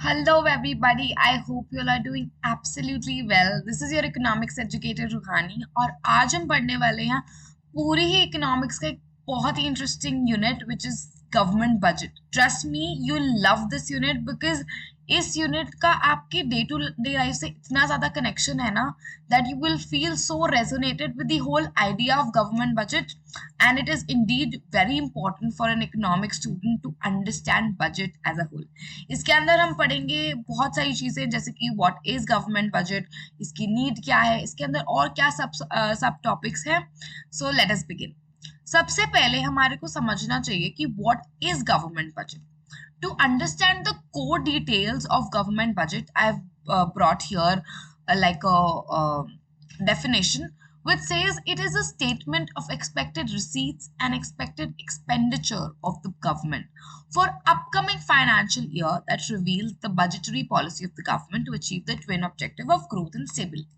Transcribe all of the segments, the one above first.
Hello, everybody. I hope you all are doing absolutely well. This is your economics educator रूहानी और आज हम पढ़ने वाले हैं पूरी ही इकोनॉमिक्स का एक बहुत ही interesting unit which is government budget. Trust me, you love this unit because इस यूनिट का आपके डे टू डे लाइफ से इतना ज्यादा कनेक्शन है ना that you will feel so resonated with the whole idea of government budget, and it is indeed very important for an economic student to understand budget as a whole. इसके अंदर हम पढ़ेंगे बहुत सारी चीजें जैसे कि व्हाट इज गवर्नमेंट बजट, इसकी नीड क्या है, इसके अंदर और क्या सब टॉपिक्स हैं. So let us begin. सबसे पहले हमारे को समझना चाहिए कि what is government budget. To understand the core details of government budget, I've brought here like a definition which says it is a statement of expected receipts and expected expenditure of the government for upcoming financial year that reveals the budgetary policy of the government to achieve the twin objective of growth and stability.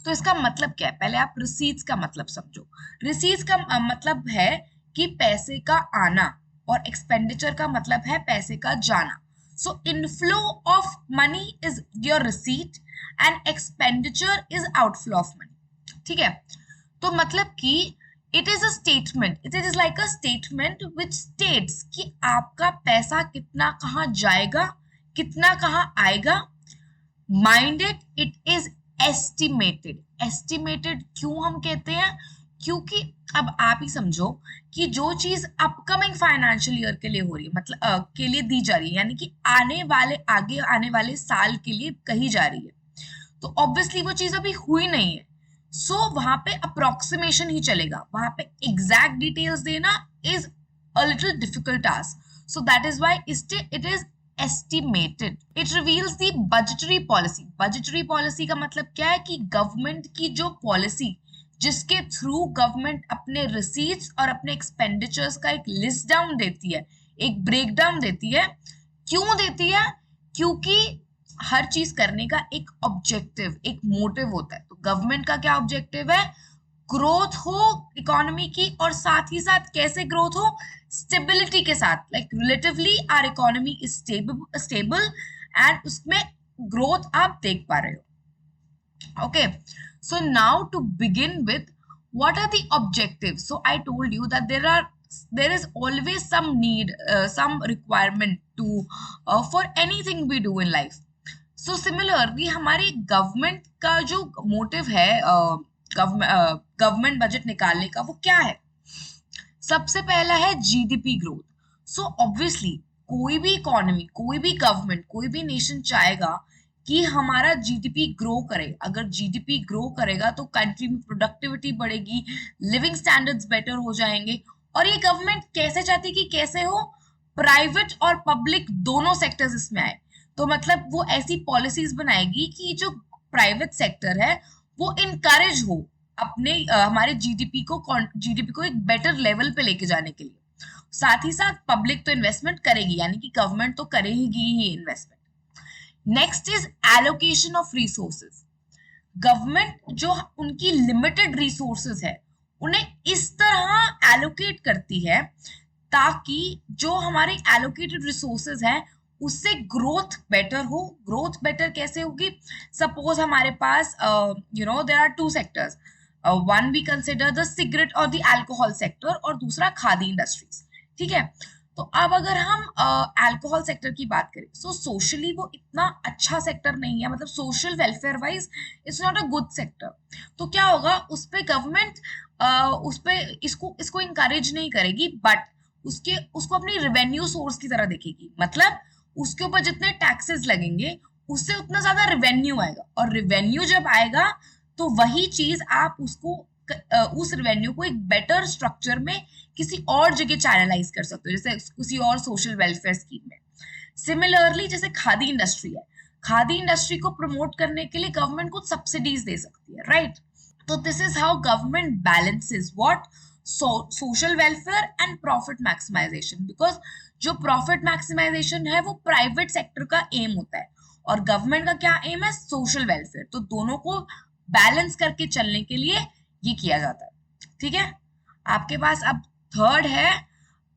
तो इसका मतलब क्या है? पहले आप receipts का मतलब समझो. Receipts का मतलब है कि पैसे का आना और एक्सपेंडिचर का मतलब है पैसे का जाना. So inflow of money is your receipt and expenditure is outflow of money. ठीक है, तो मतलब कि it is a statement, it is like a statement which states कि आपका पैसा कितना कहाँ जाएगा, कितना कहाँ आएगा. Mind it is estimated. Estimated क्यों हम कहते हैं? क्योंकि अब आप ही समझो कि जो चीज अपकमिंग फाइनेंशियल ईयर के लिए हो रही है, मतलब के लिए दी जा रही है, यानी कि आगे आने वाले साल के लिए कही जा रही है, तो ऑब्वियसली वो चीज अभी हुई नहीं है. सो वहां पे अप्रोक्सीमेशन ही चलेगा. वहां पे एग्जैक्ट डिटेल्स देना is a little difficult task. So that is why it is estimated. It reveals the budgetary policy. Budgetary policy का मतलब क्या है कि गवर्नमेंट की जो पॉलिसी जिसके थ्रू गवर्नमेंट अपने रिसीट्स और अपने एक्सपेंडिचर्स का एक लिस्ट डाउन देती है, एक ब्रेक डाउन देती है. क्यों देती है? क्योंकि हर चीज करने का एक ऑब्जेक्टिव, एक मोटिव होता है. तो गवर्नमेंट का क्या ऑब्जेक्टिव है? ग्रोथ हो इकोनॉमी की, और साथ ही साथ कैसे ग्रोथ हो? स्टेबिलिटी के साथ. Like relatively our economy is stable and उसमें ग्रोथ आप देख पा रहे हो. Okay, so now to begin with, what are the objectives? So I told you that there is always some need, some requirement to for anything we do in life. So similarly हमारी government का जो motive है government budget निकालने का, वो क्या है? सबसे पहला है जीडीपी ग्रोथ. सो ऑब्वियसली कोई भी इकोनॉमी, कोई भी गवर्नमेंट, कोई भी नेशन चाहेगा कि हमारा जीडीपी ग्रो करे. अगर जीडीपी ग्रो करेगा तो कंट्री में प्रोडक्टिविटी बढ़ेगी, लिविंग स्टैंडर्ड्स बेटर हो जाएंगे. और ये गवर्नमेंट कैसे चाहती कि कैसे हो? प्राइवेट और पब्लिक दोनों सेक्टर्स इसमें आए. तो मतलब वो ऐसी पॉलिसीज बनाएगी कि जो प्राइवेट सेक्टर है वो इनकरेज हो अपने हमारे जीडीपी को एक बेटर लेवल पे लेके जाने के लिए. साथ ही साथ पब्लिक तो इन्वेस्टमेंट करेगी, यानी कि गवर्नमेंट तो करेगी ही investment. Next is allocation of resources. Government जो उनकी लिमिटेड रिसोर्सेज है उन्हें इस तरह एलोकेट करती है ताकि जो हमारे एलोकेटेड रिसोर्सेज हैं उससे ग्रोथ बेटर हो. ग्रोथ बेटर कैसे होगी? सपोज हमारे पास there are two sectors. One we consider the cigarette और द अल्कोहल सेक्टर, और दूसरा खादी इंडस्ट्रीज. ठीक है, तो अब अगर हम अल्कोहल सेक्टर की बात करें, सो सोशली वो इतना अच्छा सेक्टर नहीं है, मतलब social welfare wise it's not a good sector. तो क्या होगा? उस पे गवर्नमेंट उस पे इसको इंकरेज नहीं करेगी, बट उसको अपनी रेवेन्यू सोर्स की तरह देखेगी. मतलब उसके ऊपर जितने टैक्सेस लगेंगे उससे उतना ज्यादा रेवेन्यू आएगा, और रेवेन्यू जब आएगा तो वही चीज आप उस रेवेन्यू को एक बेटर स्ट्रक्चर में किसी और जगह चैनलाइज कर सकते हो, जैसे किसी और सोशल वेलफेयर स्कीम में. सिमिलरली जैसे खादी इंडस्ट्री है, खादी इंडस्ट्री को प्रमोट करने के लिए गवर्नमेंट कुछ सब्सिडीज दे सकती है, राइट? तो this is how government balances what social welfare and profit maximisation. Because जो प्रॉफिट मैक्सिमाइजेशन है वो प्राइवेट सेक्टर का एम होता है, और गवर्नमेंट का क्या एम है? Social welfare. तो दोनों को बैलेंस करके चलने के लिए ये किया जाता है. ठीक है, आपके पास अब थर्ड है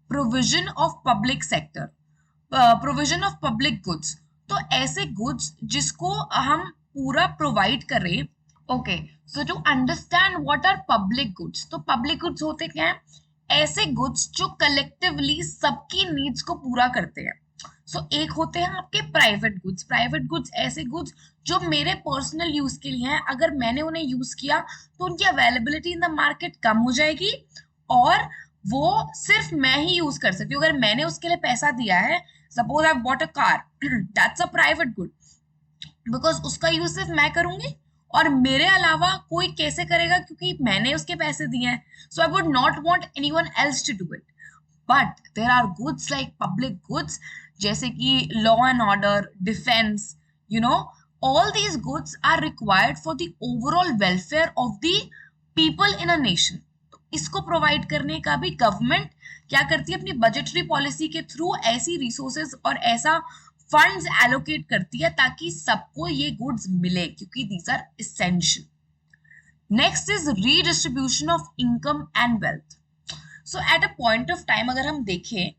provision of public sector, provision of public goods. तो ऐसे गुड्स जिसको हम पूरा प्रोवाइड करें। Okay, so to understand what are public goods, तो पब्लिक गुड्स होते क्या है? ऐसे गुड्स जो कलेक्टिवली सबकी नीड्स को पूरा करते हैं। सो एक होते हैं आपके प्राइवेट गुड्स। प्राइवेट गुड्स ऐसे गुड्स जो मेरे पर्सनल यूज के लिए हैं, अगर मैंने उन्हें यूज किया तो उनकी अवेलेबिलिटी इन द मार्केट कम हो जाएगी और वो सिर्फ मैं ही यूज कर सकती हूँ। अगर मैंने उसके लिए पैसा दिया है, suppose I bought a car, that's a private good, because उसका यूज सिर्फ मैं करूंगी और मेरे अलावा कोई कैसे करेगा, क्योंकि मैंने उसके पैसे दिए हैं। So I would not want anyone else to do it. But there are goods like public goods, जैसे कि law and order, defence, you know, all these goods are required for the overall welfare of the people in a nation. तो इसको provide करने का भी government क्या करती है? अपनी बजटरी पॉलिसी के थ्रू ऐसी रिसोर्सेज और ऐसा फंड्स एलोकेट करती है ताकि सबको ये गुड्स मिले, क्योंकि these are essential. Next is redistribution of income and wealth. So at a point of time अगर हम देखें,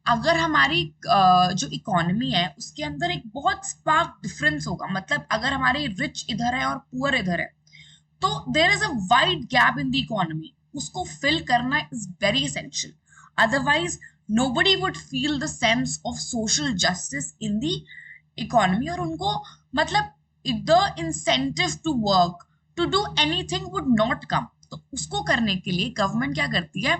अगर हमारी जो इकोनॉमी है उसके अंदर एक बहुत स्पार्क डिफरेंस होगा, मतलब अगर हमारे रिच इधर है और पुअर इधर है, तो there is a wide gap in the economy, उसको फिल करना is very essential. Otherwise nobody would feel the sense of social justice in the economy, और उनको मतलब the incentive to work, to do anything would not come। तो उसको करने के लिए गवर्नमेंट क्या करती है?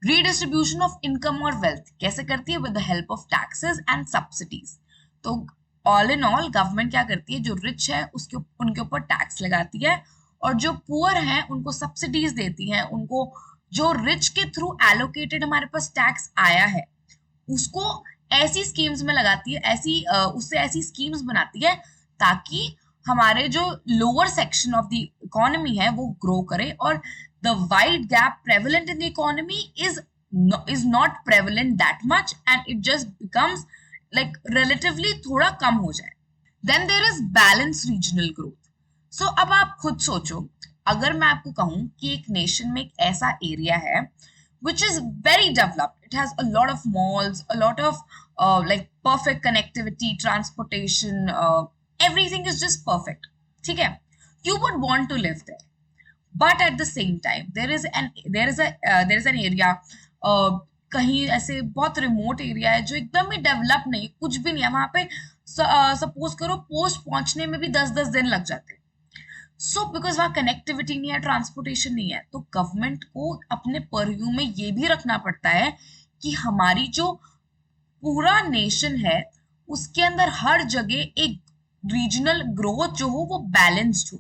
रीडिस्ट्रीब्यूशन ऑफ इनकम और वेल्थ कैसे करती है? With the help of taxes and subsidies. तो ऑल इन ऑल गवर्नमेंट क्या करती है? जो रिच है उसके उनके ऊपर टैक्स लगाती है, और जो पुअर है उनको सब्सिडीज देती है। उनको जो रिच के थ्रू एलोकेटेड हमारे पास टैक्स आया है उसको ऐसी स्कीम्स में लगाती है, ऐसी उससे ऐसी स्कीम्स बनाती है ताकि हमारे जो lower section of the economy है वो ग्रो करे, और the wide gap prevalent in the economy is not prevalent that much and it just becomes like relatively थोड़ा कम हो जाए। Then there is balanced regional growth। So अब आप खुद सोचो, अगर मैं आपको कहूं कि एक नेशन में एक ऐसा एरिया है which is very developed, it has a lot of malls, a lot of like perfect connectivity, transportation, everything is just perfect, ठीक है? You would want to live there, but at the same time there is an area, कहीं ऐसे बहुत remote area है जो एकदम ही develop नहीं, कुछ भी नहीं है वहां पे। सपोज करो पोस्ट पहुंचने में भी 10-10 दिन लग जाते हैं। सो बिकॉज वहाँ कनेक्टिविटी नहीं है, ट्रांसपोर्टेशन नहीं है, तो गवर्नमेंट को अपने परव्यू में ये भी रखना पड़ता है कि हमारी जो पूरा नेशन है उसके अंदर हर जगह एक रीजनल ग्रोथ जो हो वो बैलेंस्ड हो।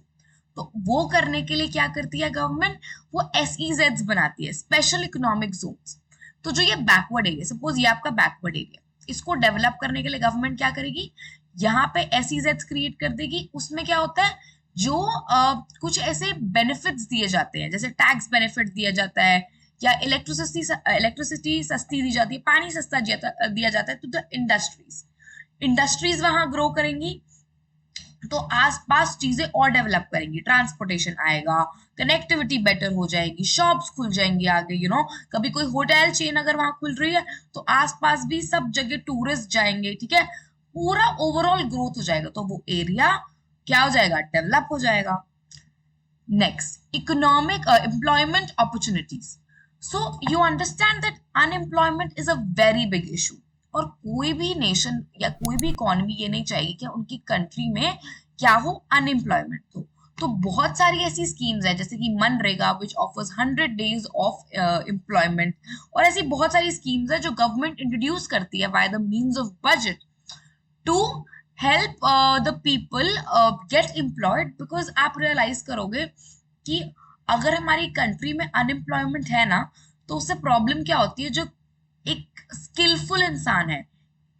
तो वो करने के लिए क्या करती है गवर्नमेंट? वो एसईजेड्स बनाती है, स्पेशल इकोनॉमिक जोन्स। तो जो ये बैकवर्ड एरिया, सपोज ये आपका बैकवर्ड एरिया, इसको डेवलप करने के लिए गवर्नमेंट क्या करेगी? यहाँ पे एसईजेड्स क्रिएट कर देगी। उसमें क्या होता है? जो कुछ ऐसे बेनिफिट्स दिए जाते हैं, जैसे टैक्स बेनिफिट दिया जाता है, या इलेक्ट्रिसिटी सस्ती दी जाती है, पानी सस्ता दिया जाता है टू द इंडस्ट्रीज वहां ग्रो करेंगी, तो आसपास चीजें और डेवलप करेंगी, ट्रांसपोर्टेशन आएगा, कनेक्टिविटी बेटर हो जाएगी, शॉप्स खुल जाएंगी आगे, कभी कोई होटल चेन अगर वहां खुल रही है तो आसपास भी सब जगह टूरिस्ट जाएंगे, ठीक है? पूरा ओवरऑल ग्रोथ हो जाएगा, तो वो एरिया क्या हो जाएगा? डेवलप हो जाएगा। Next, economic employment opportunities. So you understand that unemployment is a very big issue, और कोई भी नेशन या कोई भी इकोनॉमी ये नहीं चाहेगी कि उनकी कंट्री में क्या हो? अनएम्प्लॉयमेंट हो। तो बहुत सारी ऐसी स्कीम्स है, जैसे कि MNREGA which offers 100 days of employment, और ऐसी बहुत सारी स्कीम्स है जो गवर्नमेंट इंट्रोड्यूस करती है by the means of budget to help the people get employed. Because आप रियलाइज करोगे कि अगर हमारी कंट्री में अनएम्प्लॉयमेंट है ना, तो उससे प्रॉब्लम क्या होती है? जो एक स्किलफुल इंसान है,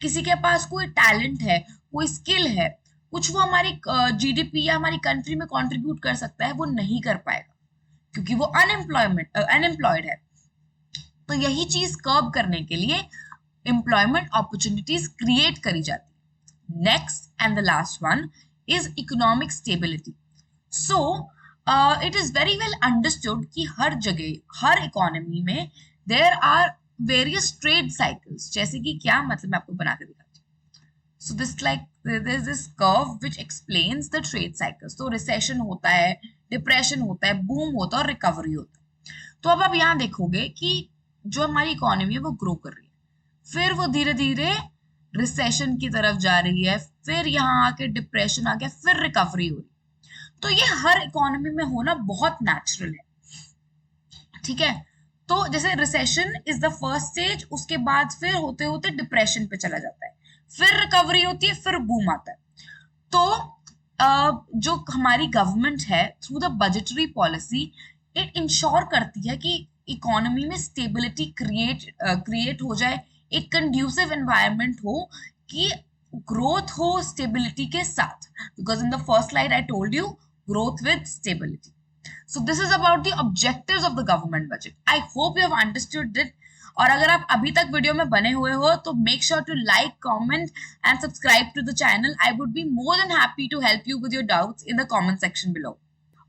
किसी के पास कोई टैलेंट है, कोई स्किल है, कुछ वो हमारी जीडीपी या हमारी कंट्री में कंट्रीब्यूट कर सकता है, वो नहीं कर पाएगा क्योंकि वो अनएम्प्लॉयड है। तो यही चीज कर्ब करने के लिए एम्प्लॉयमेंट अपॉर्चुनिटीज क्रिएट करी जाती है। Next and the last one is economic stability. So it is very well understood कि हर जगह, हर इकोनॉमी में there are various trade cycles. जैसे कि क्या मतलब, मैं आपको बना के दिखाती हूँ। So this like there's this curve which explains the trade cycles. तो रिसेशन होता है, डिप्रेशन होता है, बूम होता है और रिकवरी होता है. तो अब आप यहाँ देखोगे कि जो हमारी इकोनॉमी है वो ग्रो कर रही है, फिर वो धीरे धीरे रिसेशन की तरफ जा रही है, फिर यहाँ आके डिप्रेशन आ गया, फिर रिकवरी हो रही है. तो ये हर इकोनॉमी में होना बहुत नेचुरल है. ठीक है, तो जैसे recession is the first stage, उसके बाद फिर होते होते डिप्रेशन पे चला जाता है, फिर रिकवरी होती है, फिर बूम आता है. तो जो हमारी गवर्नमेंट है through the budgetary policy, it ensure करती है कि इकोनॉमी में स्टेबिलिटी क्रिएट हो जाए, एक कंड्यूसिव एनवायरनमेंट हो कि ग्रोथ हो स्टेबिलिटी के साथ. Because in the first slide I told you growth with stability. So this is about the objectives of the government budget. I hope you have understood it. और अगर आप अभी तक वीडियो में बने हुए हो तो make sure to like, comment and subscribe to the channel. I would be more than happy to help you with your doubts in the comment section below.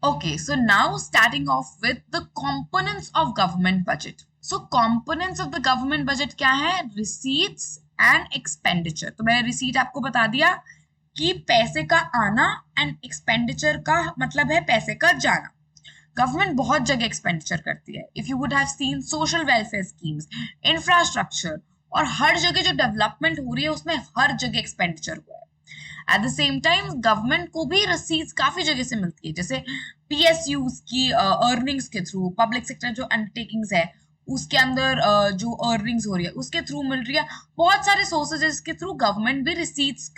Okay, so now starting off with the components of government budget. So components of the government budget क्या है? Receipts and expenditure. तो मैंने receipt आपको बता दिया कि पैसे का आना, and expenditure का मतलब है पैसे का जाना. गवर्नमेंट बहुत जगह एक्सपेंडिचर करती है. If you would have seen social welfare schemes, infrastructure, और हर जगह जो डेवलपमेंट हो रही है उसमें हर जगह एक्सपेंडिचर हुआ है. At the same time government को भी रसीद्स काफी जगह से मिलती है, जैसे पीएसयूज की अर्निंग्स के थ्रू, पब्लिक सेक्टर जो अंडरटेकिंग्स है उसके अंदर जो अर्निंग्स हो रही है उसके थ्रू मिल रही है. बहुत सारे सोर्सेज के थ्रू गवर्नमेंट भी रिसीट्स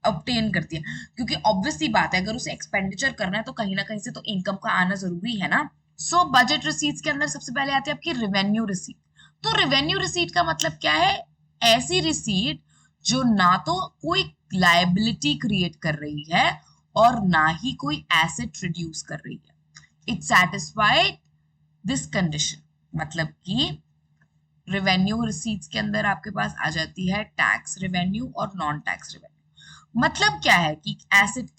ऑब्टेन करती है, क्योंकि ऑब्वियसली बात है अगर उसे एक्सपेंडिचर करना है तो कहीं ना कहीं से तो इनकम का आना जरूरी है ना. सो बजट रिसीट्स के अंदर सबसे पहले आती है आपकी रेवेन्यू रिसीट. तो रेवेन्यू रिसीट का मतलब क्या है? ऐसी रिसीट जो ना तो कोई लायबिलिटी क्रिएट कर रही है और ना ही कोई एसेट रिड्यूस कर रही है. It satisfied this condition. मतलब कि रेवेन्यू रिसीट्स के अंदर आपके पास आ जाती है टैक्स रेवेन्यू और नॉन टैक्स रेवेन्यू. मतलब क्या है कि एसेट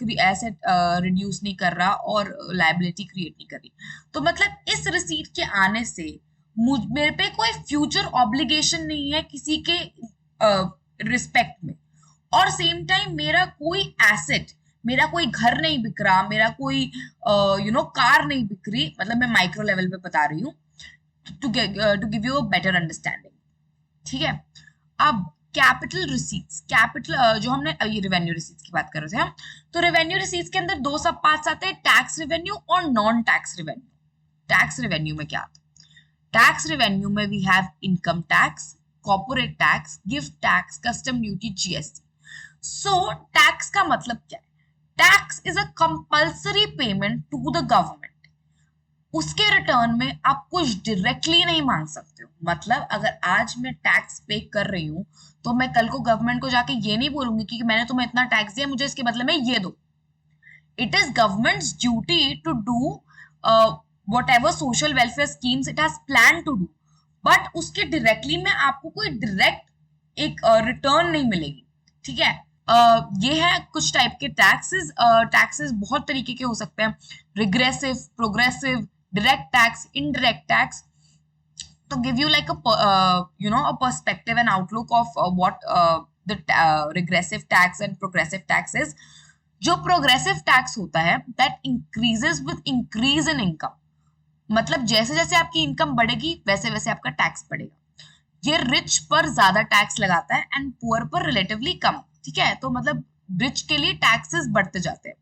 रिड्यूस नहीं कर रहा और लायबिलिटी क्रिएट नहीं कर रही. तो मतलब इस रिसीट के आने से मेरे पे कोई फ्यूचर ऑब्लिगेशन नहीं है किसी के रिस्पेक्ट में, और सेम टाइम मेरा कोई एसेट, मेरा कोई घर नहीं बिक रहा, मेरा कोई कार नहीं बिक रही. मतलब मैं माइक्रो लेवल पे बता रही हूँ to give you a better understanding. ठीक है, अब कैपिटल रिसीट्स, कैपिटल जो हमने ये रेवेन्यू रिसीट्स की बात कर रहे थे हम, तो रेवेन्यू रिसीट्स के अंदर दो सब पार्ट्स आते हैं, टैक्स रेवेन्यू और non tax revenue. Tax revenue में क्या आता है? टैक्स रेवेन्यू में we have income tax, corporate tax, gift tax, custom duty, GST. So tax का मतलब क्या है? Tax is a compulsory payment to the government. उसके रिटर्न में आप कुछ डायरेक्टली नहीं मांग सकते हो. मतलब अगर आज मैं टैक्स पे कर रही हूँ तो मैं कल को गवर्नमेंट को जाके ये नहीं बोलूंगी कि मैंने तुम्हें इतना टैक्स दिया, मुझे इसके बदले में ये दो. It is government's duty to do whatever social welfare schemes it has plan to do, but उसके डायरेक्टली में आपको कोई डायरेक्ट एक रिटर्न नहीं मिलेगी. ठीक है, ये है कुछ टाइप के टैक्सेस. टैक्सेस बहुत तरीके के हो सकते हैं, regressive, progressive, direct tax, indirect tax. To give you like a perspective and outlook of what the regressive tax and progressive tax is. जो progressive tax होता है that increases with increase in income. मतलब जैसे जैसे आपकी income बढ़ेगी वैसे वैसे आपका टैक्स बढ़ेगा. ये रिच पर ज्यादा टैक्स लगाता है एंड पुअर पर रिलेटिवली कम. ठीक है, तो मतलब रिच के लिए टैक्सेस बढ़ते जाते हैं.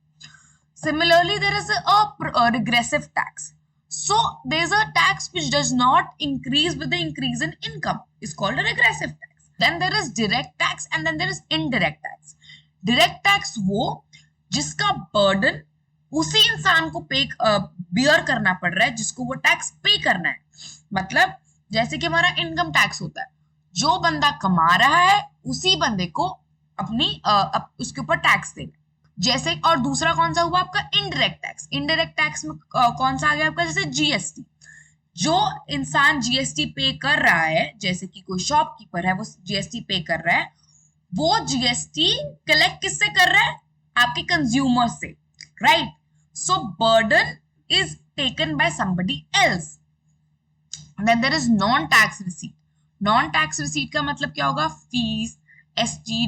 Similarly, there is a regressive tax. So there's a tax which does not increase with the increase in income. It's called a regressive tax. Then there is direct tax and then there is indirect tax. Direct tax वो जिसका burden उसी इंसान को bear करना पड़ रहा है जिसको वो टैक्स पे करना है. मतलब जैसे कि हमारा इनकम टैक्स होता है, जो बंदा कमा रहा है उसी बंदे को अपनी उसके ऊपर टैक्स देना. जैसे, और दूसरा कौन सा हुआ आपका? Indirect tax. इनडायरेक्ट टैक्स में कौन सा आ गया आपका? जैसे जीएसटी. जो इंसान जीएसटी पे कर रहा है, जैसे कि कोई शॉपकीपर है वो जीएसटी पे कर रहा है, वो जीएसटी कलेक्ट किससे कर रहा है? आपके कंज्यूमर से, right? So burden is taken by somebody else. Then there is non tax receipt. Non tax receipt का मतलब क्या होगा? Fees, ST,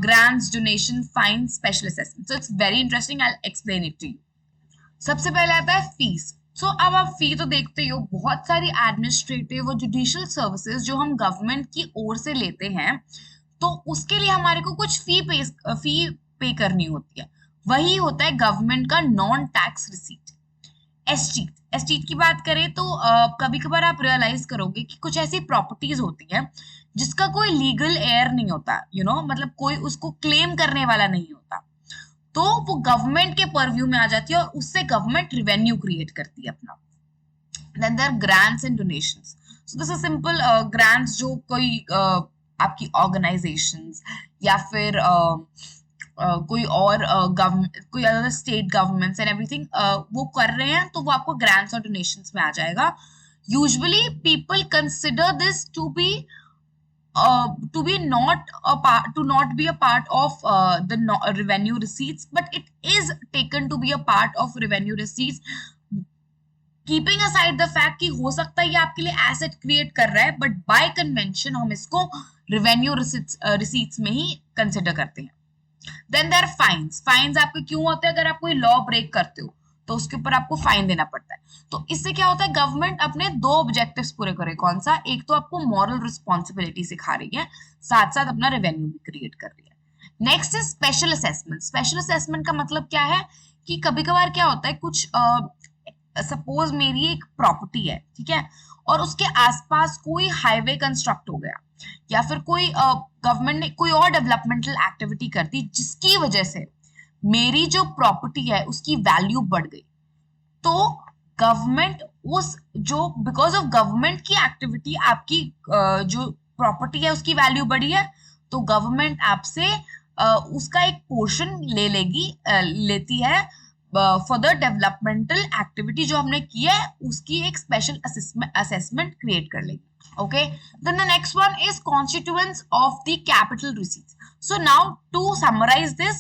grants, donation, fines, special assessment. So it's very interesting. I'll explain it to you. सबसे पहले आता है fees. सो अब आप फी तो देखते ही हो, बहुत सारी एडमिनिस्ट्रेटिव और जुडिशियल सर्विसेज जो हम गवर्नमेंट की ओर से लेते हैं, तो उसके लिए हमारे को कुछ फी पे करनी होती है. वही होता है गवर्नमेंट का नॉन टैक्स रिसीट. एसटीट की बात करें तो कभी कभार आप रियलाइज करोगे कि कुछ ऐसी प्रॉपर्टीज होती हैं जिसका कोई लीगल एयर नहीं होता, मतलब कोई उसको क्लेम करने वाला नहीं होता, तो वो गवर्नमेंट के परव्यू में आ जाती है और उससे गवर्नमेंट रिवेन्यू क्रिएट करती है अपना. Then there grants and donations. So this is simple. Grants जो कोई आपकी ऑर्गेनाइजेशंस या फिर कोई और कोई other state governments and everything वो कर रहे हैं, तो वो आपको ग्रांट्स और डोनेशंस में आ जाएगा. Usually people consider this to not be a part of the revenue receipts, but it is taken to be a part of revenue receipts, keeping aside the fact कि हो सकता है ये आपके लिए एसेट क्रिएट कर रहा है, बट बाय कन्वेंशन हम इसको रेवेन्यू रिसीट्स में ही कंसिडर करते हैं. Then there fines. फाइन्स आपके क्यों होते हैं? अगर आप कोई लॉ ब्रेक करते हो तो उसके ऊपर आपको फाइन देना पड़ता है. तो इससे क्या होता है, गवर्नमेंट अपने दो ऑब्जेक्टिव्स पूरे करे. कौन सा? एक तो आपको मॉरल रिस्पॉन्सिबिलिटी सिखा रही है, साथ साथ अपना रेवेन्यू भी क्रिएट कर रही है. Next is special assessment. Special assessment का मतलब क्या है कि कभी कभार क्या होता है, कुछ सपोज मेरी एक प्रॉपर्टी है, ठीक है, और उसके आसपास कोई हाईवे कंस्ट्रक्ट हो गया या फिर कोई गवर्नमेंट ने कोई और डेवलपमेंटल एक्टिविटी कर दी जिसकी वजह से मेरी जो प्रॉपर्टी है उसकी वैल्यू बढ़ गई. तो गवर्नमेंट बिकॉज ऑफ गवर्नमेंट की एक्टिविटी आपकी जो प्रॉपर्टी है उसकी वैल्यू बढ़ी है, तो गवर्नमेंट आपसे उसका एक पोर्शन लेती है फॉर द डेवलपमेंटल एक्टिविटी जो हमने की है, उसकी एक स्पेशल असेसमेंट क्रिएट कर लेगी. Okay, then the next one is constituents of the capital receipts. So now to summarize this,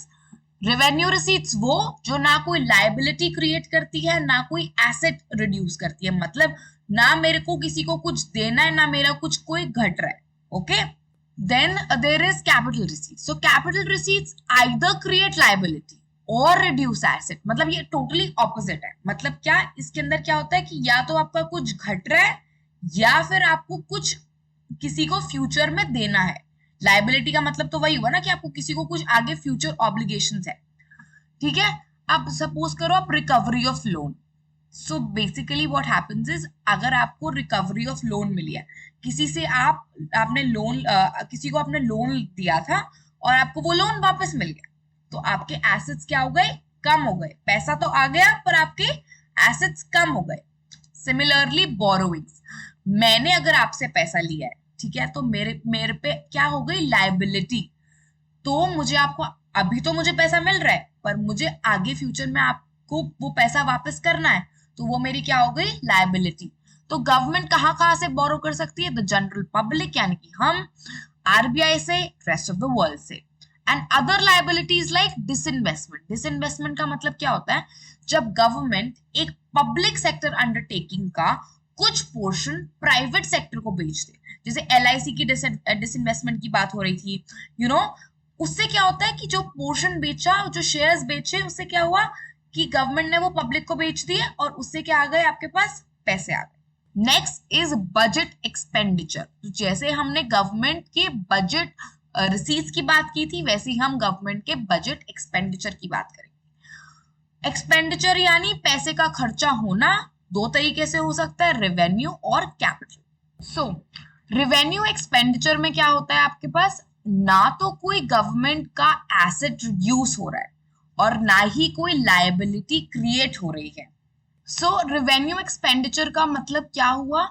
revenue receipts वो जो ना कोई liability create करती है, ना कोई asset reduce करती है, मतलब ना मेरे को किसी को कुछ देना है, ना मेरा कुछ कोई घट रहा है. Okay, then there is capital receipts. So capital receipts either create liability or reduce asset. मतलब ये totally opposite है. मतलब क्या इसके अंदर क्या होता है कि या तो आपका कुछ घट रहा है या फिर आपको कुछ किसी को फ्यूचर में देना है. लायबिलिटी का मतलब तो वही हुआ ना कि आपको किसी को कुछ आगे फ्यूचर ऑब्लिगेशंस है, ठीक है. आप सपोज करो आप recovery of loan. So basically what happens is, अगर आपको रिकवरी ऑफ लोन मिली है, किसी से आपने लोन किसी को आपने लोन दिया था और आपको वो लोन वापस मिल गया, तो आपके एसेट्स क्या हो गए? कम हो गए. पैसा तो आ गया पर आपके एसेट्स कम हो गए. Similarly borrowings. मैंने अगर आपसे पैसा लिया है, ठीक है, तो मेरे पे क्या हो गई? लायबिलिटी. तो मुझे आपको अभी तो मुझे पैसा मिल रहा है, पर मुझे आगे फ्यूचर में आपको वो पैसा वापस करना है, तो वो मेरी क्या हो गई? लायबिलिटी. तो गवर्नमेंट कहाँ से बोरो कर सकती है? द जनरल पब्लिक, यानी कि हम, आरबीआई से, रेस्ट ऑफ द वर्ल्ड से. And other liabilities like disinvestment. Disinvestment का मतलब क्या होता है? जब गवर्नमेंट एक पब्लिक सेक्टर अंडरटेकिंग का कुछ पोर्शन प्राइवेट सेक्टर को बेच दे. जैसे एलआईसी की डिसइन्वेस्टमेंट की बात हो रही थी, उससे क्या होता है कि जो पोर्शन बेचा, जो शेयर्स बेचे, उससे क्या हुआ कि गवर्नमेंट ने वो पब्लिक को बेच दिए और उससे क्या आ गए? आपके पास पैसे आ गए. Next is budget expenditure. जैसे हमने गवर्नमेंट के बजट रिसीट्स की बात की थी, वैसे ही हम गवर्नमेंट के बजट एक्सपेंडिचर की बात करेंगे. एक्सपेंडिचर यानी पैसे का खर्चा होना. दो तरीके से हो सकता है, रेवेन्यू और कैपिटल. सो रेवेन्यू एक्सपेंडिचर में क्या होता है आपके पास? ना तो कोई गवर्नमेंट का एसेट रिड्यूस हो रहा है और ना ही कोई लायबिलिटी क्रिएट हो रही है. सो रेवेन्यू एक्सपेंडिचर का मतलब क्या हुआ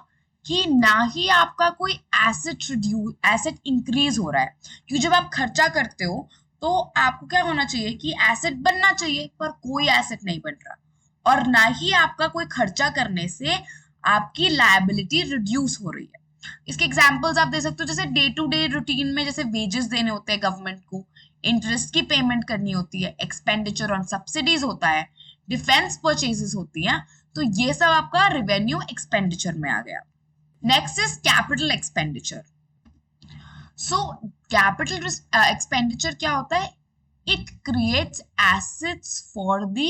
कि ना ही आपका कोई एसेट इंक्रीज हो रहा है, क्योंकि जब आप खर्चा करते हो तो आपको क्या होना चाहिए कि एसेट बनना चाहिए, पर कोई एसेट नहीं बन रहा, और ना ही आपका कोई खर्चा करने से आपकी लायबिलिटी रिड्यूस हो रही है. इसके एग्जांपल्स आप दे सकते हो, जैसे डे टू डे रूटीन में जैसे वेजेस देने होते हैं गवर्नमेंट को, इंटरेस्ट की पेमेंट करनी होती है, एक्सपेंडिचर ऑन सब्सिडीज होता है, डिफेंस परचेजेस होती हैं, तो ये सब आपका रेवेन्यू एक्सपेंडिचर में आ गया. Next is capital expenditure. So capital expenditure क्या होता है? It creates assets for the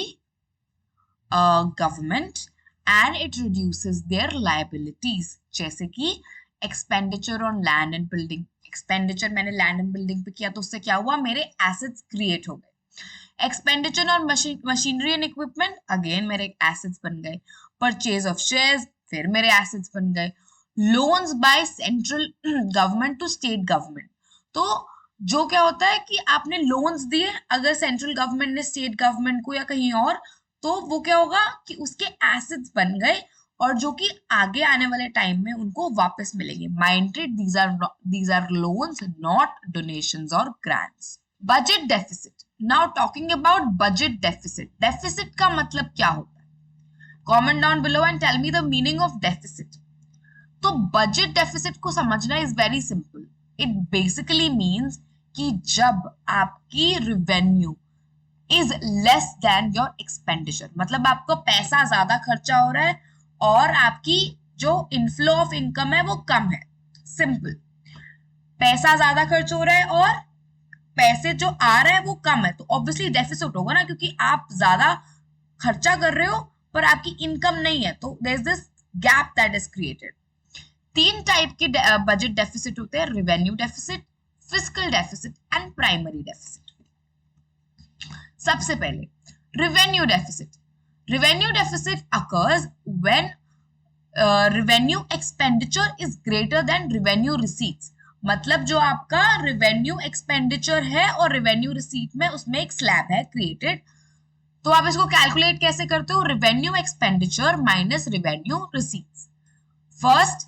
government and it reduces their liabilities, जैसे कि expenditure on land and building. Expenditure मैंने लैंड एंड बिल्डिंग पे किया तो उससे क्या हुआ? मेरे एसेट्स क्रिएट हो गए। Expenditure on machinery and equipment, again मेरे एसेट्स बन गए। परचेज ऑफ शेयर्स, फिर मेरे एसेट्स बन गए। Loans by central government to state government, तो जो क्या होता है कि आपने लोन्स दिए अगर सेंट्रल गवर्नमेंट ने स्टेट गवर्नमेंट को या कहीं और, तो वो क्या होगा कि उसके एसेट्स बन गए और जो कि आगे आने वाले टाइम में उनको वापस मिलेंगे। Minded, these are loans, not donations और grants. Budget deficit, now talking about budget deficit. Deficit का मतलब क्या होता है? Comment down below and tell me the meaning of deficit. तो बजट डेफिसिट को समझना is very simple. It basically means कि जब आपकी revenue is less than your expenditure, मतलब आपको पैसा ज्यादा खर्चा हो रहा है और आपकी जो इनफ्लो ऑफ इनकम है वो कम है। सिंपल, पैसा ज्यादा खर्च हो रहा है और पैसे जो आ रहा है वो कम है, तो ऑब्वियसली डेफिसिट होगा ना, क्योंकि आप ज्यादा खर्चा कर रहे हो पर आपकी इनकम नहीं है, तो there is this gap that is created. तीन टाइप के बजट डेफिसिट होते हैं: revenue deficit, fiscal deficit and primary deficit. सबसे पहले revenue deficit. Revenue deficit occurs when revenue expenditure is greater than revenue receipts, मतलब जो आपका रेवेन्यू एक्सपेंडिचर है और रेवेन्यू रिसीट में उसमें एक स्लैब है क्रिएटेड। तो आप इसको कैलकुलेट कैसे करते हो? Revenue expenditure minus revenue receipts. First,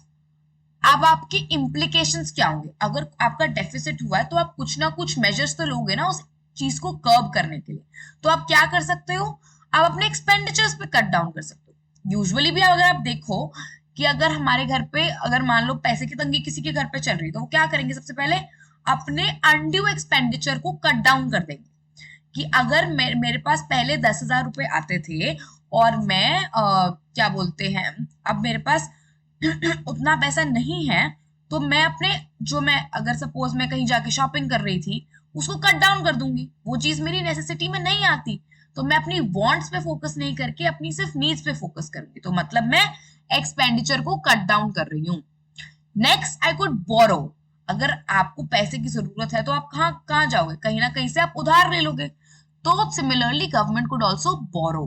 अब आपकी इम्प्लीकेशंस क्या होंगे? अगर आपका डेफिसिट हुआ है तो आप कुछ ना कुछ मेजर्स तो लोगे ना उस चीज को कर्ब करने के लिए। तो आप क्या कर सकते हो? आप अपने एक्सपेंडिचर्स पे कट डाउन कर सकते हो। यूजुअली भी अगर आप देखो कि अगर हमारे घर पे अगर मान लो पैसे की तंगी किसी के घर पे चल रही है, तो वो क्या करेंगे? सबसे पहले अपने अनड्यू एक्सपेंडिचर को कट डाउन कर देंगे। कि अगर मेरे पास पहले 10,000 रुपए आते थे और मैं क्या बोलते हैं, अब मेरे पास उतना पैसा नहीं है, तो मैं अपने जो मैं अगर सपोज मैं कहीं जाके शॉपिंग कर रही थी उसको कट डाउन कर दूंगी। वो चीज मेरी नेसेसिटी में नहीं आती, तो मैं अपनी वांट्स पे फोकस नहीं करके अपनी सिर्फ नीड्स पे फोकस करूंगी, तो मतलब मैं एक्सपेंडिचर को कट डाउन कर रही हूँ। नेक्स्ट, आई कुड बोरो। अगर आपको पैसे की जरूरत है तो आप कहाँ कहाँ जाओगे? कहीं ना कहीं से आप उधार ले लोगे। तो similarly government could also borrow.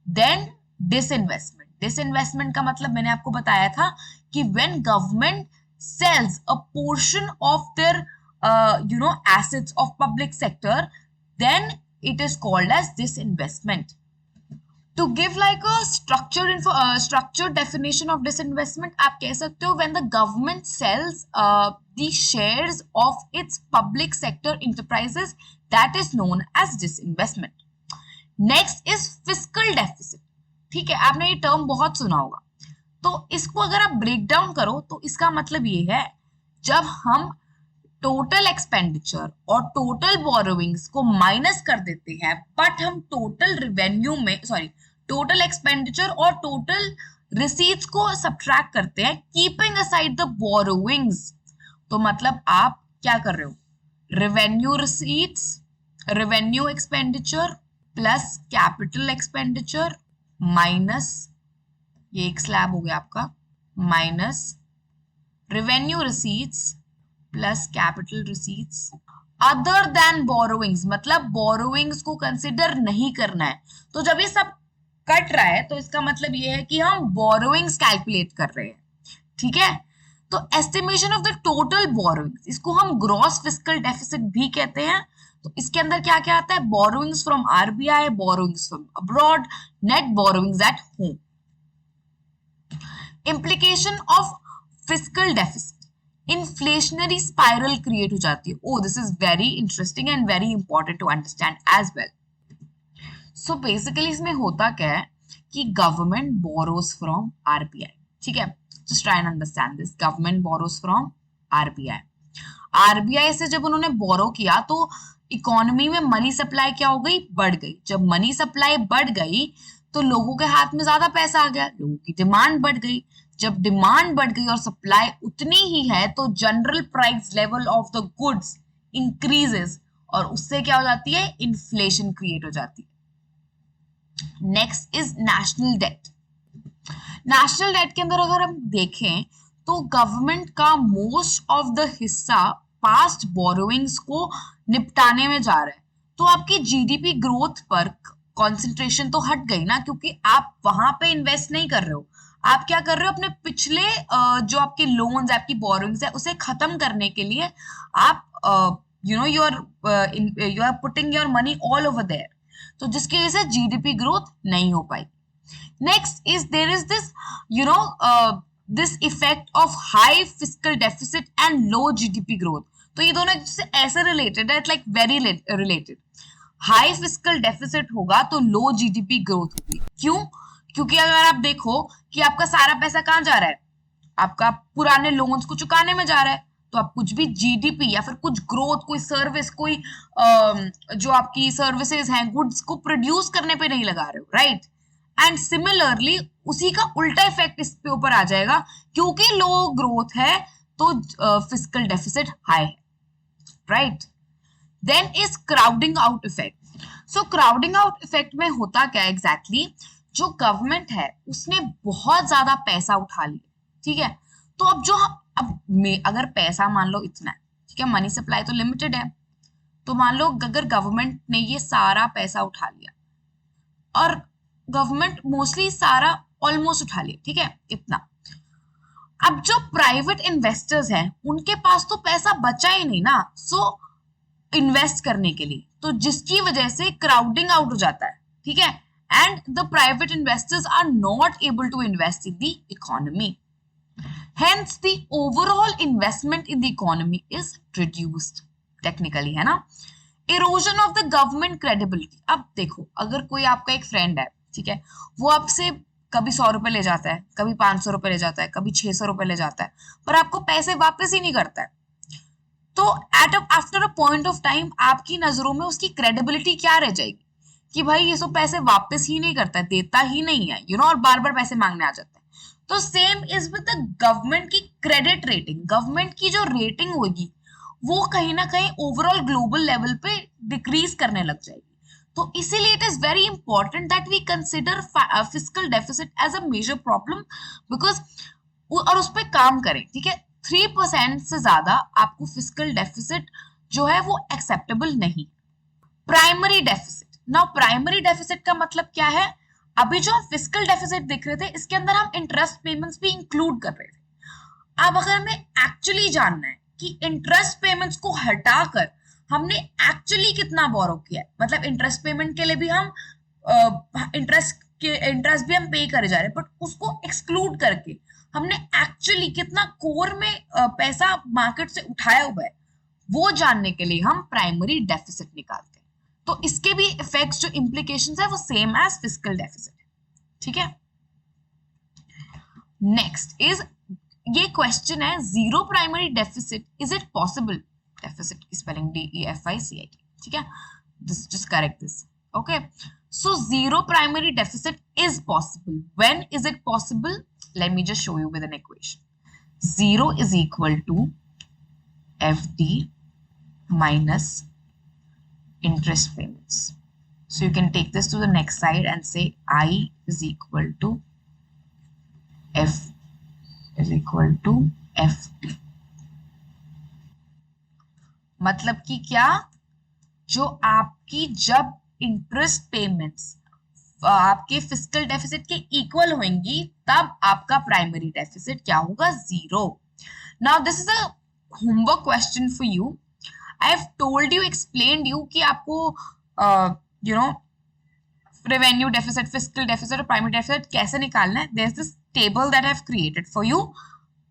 Then disinvestment. Disinvestment का मतलब मैंने आपको बताया था कि when government sells a portion of their assets of public sector, then it is called as disinvestment. To give like a structured definition of disinvestment, आप कह सकते हो when the government sells the shares of its public sector enterprises, that is known as disinvestment. Next is fiscal deficit. ठीक है, आपने ये term बहुत सुना होगा। तो इसको अगर आप ब्रेक डाउन करो तो इसका मतलब ये है, जब हम टोटल एक्सपेंडिचर और टोटल बोरोविंग्स को माइनस कर देते हैं, बट हम टोटल रेवेन्यू में टोटल एक्सपेंडिचर और टोटल रिसीट्स को सब्ट्रैक्ट करते हैं, कीपिंग असाइड द बोरोविंग्स, तो मतलब आप क्या कर रहे हो? Revenue receipts, revenue expenditure plus capital expenditure minus, ये एक स्लैब हो गया आपका, minus revenue receipts plus capital receipts other than borrowings, मतलब बोरोविंग्स को कंसिडर नहीं करना है। तो जब ये सब कट रहा है तो इसका मतलब ये है कि हम बोरोविंग्स कैलकुलेट कर रहे हैं। ठीक है, तो estimation of the total borrowings, इसको हम ग्रॉस फिस्कल डेफिसिट भी कहते हैं। तो इसके अंदर क्या क्या आता है? Borrowings from RBI, borrowings from abroad, net borrowings at home. Implication of fiscal deficit, inflationary spiral create हो जाती है। Oh this is very interesting and very important to understand as well. So basically इसमें होता क्या है कि government borrows from RBI. ठीक है, just try and understand this. Government borrows from RBI. RBI से जब उन्होंने बोरो किया तो इकोनॉमी में मनी सप्लाई क्या हो गई? बढ़ गई। जब मनी सप्लाई बढ़ गई तो लोगों के हाथ में ज्यादा पैसा आ गया, लोगों की डिमांड बढ़ गई। जब डिमांड बढ़ गई और सप्लाई उतनी ही है तो general price level of the goods increases और उससे क्या हो जाती है, इन्फ्लेशन क्रिएट हो जाती है। Next is national debt. National debt के अंदर अगर हम देखें तो गवर्नमेंट का मोस्ट ऑफ द हिस्सा पास्ट बोरोइंग्स को निपटाने में जा रहा है, तो आपकी जीडीपी ग्रोथ पर कंसंट्रेशन तो हट गई ना, क्योंकि आप वहां पे इन्वेस्ट नहीं कर रहे हो, आप क्या कर रहे हो, अपने पिछले जो आपके लोन्स आपकी बोरोइंग्स है उसे खत्म करने के लिए आप you are putting your money all over there, तो जिसकी वजह से जीडीपी ग्रोथ नहीं हो पाई। Next is there is this this effect of high fiscal deficit and low GDP growth, तो ये दोनों एक से ऐसे रिलेटेड है, like very related. High fiscal deficit होगा तो लो जीडीपी ग्रोथ होगी। क्यों? क्योंकि अगर आप देखो कि आपका सारा पैसा कहाँ जा रहा है, आपका पुराने लोन्स को चुकाने में जा रहा है, तो आप कुछ भी जीडीपी या फिर कुछ ग्रोथ, कोई सर्विस, कोई जो आपकी सर्विसेज हैं, गुड्स को प्रोड्यूस करने पे नहीं लगा रहे हो, राइट। एंड सिमिलरली उसी का उल्टा इफेक्ट इस पे ऊपर आ जाएगा, क्योंकि लो ग्रोथ है तो फिस्कल डेफिसिट हाई है, right. Then is crowding out effect. So crowding out effect में होता क्या एग्जैक्टली, जो गवर्नमेंट है उसने बहुत ज्यादा पैसा उठा लिया, ठीक है, तो अब जो अब अगर पैसा मान लो इतना है, ठीक है, मनी सप्लाई तो लिमिटेड है, तो मान लो अगर गवर्नमेंट ने ये सारा पैसा उठा लिया, और गवर्नमेंट मोस्टली सारा ऑलमोस्ट उठा लिया, ठीक है, इतना, अब जो प्राइवेट इन्वेस्टर्स हैं उनके पास तो पैसा बचा ही नहीं ना, सो इन्वेस्ट करने के लिए, तो जिसकी वजह से क्राउडिंग आउट हो जाता है, ठीक है, and the private investors are not able to invest in the economy, hence the overall investment in the economy is reduced, technically, है ना। Erosion of the government credibility. अब देखो, अगर कोई आपका एक फ्रेंड है, ठीक है, वो आपसे कभी 100 रुपए ले जाता है, कभी 500 रुपए ले जाता है, कभी 600 रुपए ले जाता है, पर आपको पैसे वापस ही नहीं करता है, तो after a point of time आपकी नजरों में उसकी क्रेडिबिलिटी क्या रह जाएगी कि भाई ये सब पैसे वापस ही नहीं करता है, देता ही नहीं है, और बार बार पैसे मांगने आ जाता है। तो same is with the government की क्रेडिट रेटिंग। गवर्नमेंट की जो रेटिंग होगी वो कहीं ना कहीं ओवरऑल ग्लोबल लेवल पे डिक्रीज करने लग जाएगी, तो इसीलिए it is very important that we consider fiscal deficit as a major problem, because और उस पर काम करें, ठीक है। 3% से ज्यादा आपको फिस्कल डेफिसिट जो है वो एक्सेप्टेबल नहीं। Primary deficit. Now primary deficit का मतलब क्या है, अभी जो हम फिस्कल डेफिसिट देख रहे थे इसके अंदर हम इंटरेस्ट पेमेंट्स भी इंक्लूड कर रहे थे। अब अगर हमें एक्चुअली जानना है कि इंटरेस्ट पेमेंट्स को हटाकर हमने एक्चुअली कितना बोरो किया है, मतलब इंटरेस्ट पेमेंट के लिए भी हम इंटरेस्ट भी हम पे करे जा रहे हैं, बट उसको एक्सक्लूड करके हमने एक्चुअली कितना कोर में पैसा मार्केट से उठाया हुआ है, वो जानने के लिए हम प्राइमरी डेफिसिट निकालते हैं। तो इसके भी इफेक्ट्स, जो इम्प्लीकेशंस है वो सेम एज फिस्कल डेफिसिट है, ठीक है। नेक्स्ट इज, ये क्वेश्चन है, zero primary deficit, is it possible? Deficit की स्पेलिंग DEFICIT, ठीक है, this just correct this, okay. So zero primary deficit is possible. When is it possible? Let me just show you with an equation. 0 is equal to FD minus interest payments. So you can take this to the next side and say I is equal to F is equal to FD. मतलब कि क्या, जो आपकी जब interest payments आपके fiscal deficit के equal होंगी तब आपका प्राइमरी डेफिसिट क्या होगा? 0. Now this is a homework question for you. I have told you, explained you कि आपको रेवेन्यू डेफिसिट, फिस्कल डेफिसिट और प्राइमरी डेफिसिट कैसे निकालना है. There is this table that I have created for you.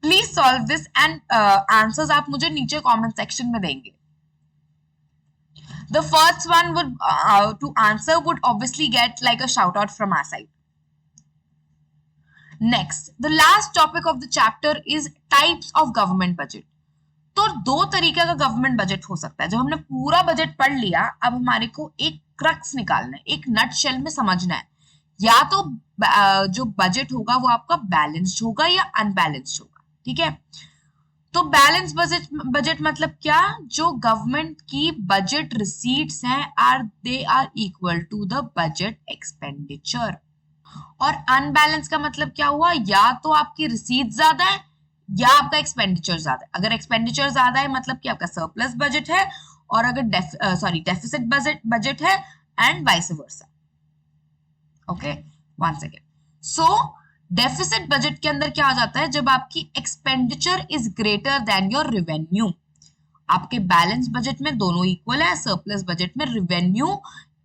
Please solve this and answers आप मुझे नीचे comment section में देंगे. The first one would to answer would obviously get like a shout out from our side. Next, the last topic of the chapter is types of government budget. तो दो तरीके का government budget हो सकता है. जब हमने पूरा बजट पढ़ लिया, अब हमारे को एक क्रक्स निकालना है, एक नट शेल में समझना है या तो जो बजट होगा वो आपका बैलेंस्ड होगा या अनबैलेंस्ड होगा, ठीक है। तो बैलेंस बजट मतलब क्या, जो गवर्नमेंट की बजट रिसीट्स हैं they are equal to the budget expenditure. और अनबैलेंस का मतलब क्या हुआ, या तो आपकी रिसीट ज्यादा है या आपका एक्सपेंडिचर ज्यादा है। अगर एक्सपेंडिचर ज्यादा है मतलब कि आपका सरप्लस बजट है, और अगर डेफिसिट बजट है, and vice versa. Okay, one second. So deficit budget के अंदर क्या आ जाता है, जब आपकी expenditure is greater then your revenue. आपके बैलेंस बजट में दोनों इक्वल है, सरप्लस बजट में revenue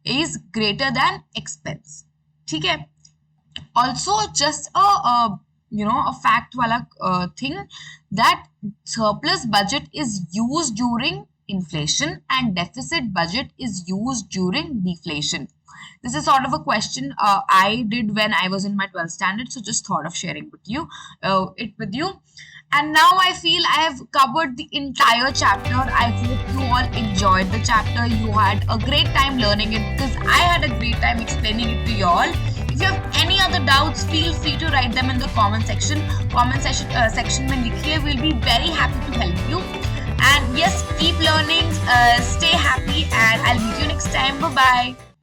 is greater then expense, ठीक है। Also just a fact wala thing, that surplus budget is used during inflation and deficit budget is used during deflation. This is sort of a question I did when I was in my 12th standard, so just thought of sharing it with you. And now I feel I have covered the entire chapter. I hope you all enjoyed the chapter. You had a great time learning it, because I had a great time explaining it to you all. If you have any other doubts, feel free to write them in the comment section. Section में लिखिए. We'll be very happy to help you. And yes, keep learning, stay happy, and I'll meet you next time. Bye bye.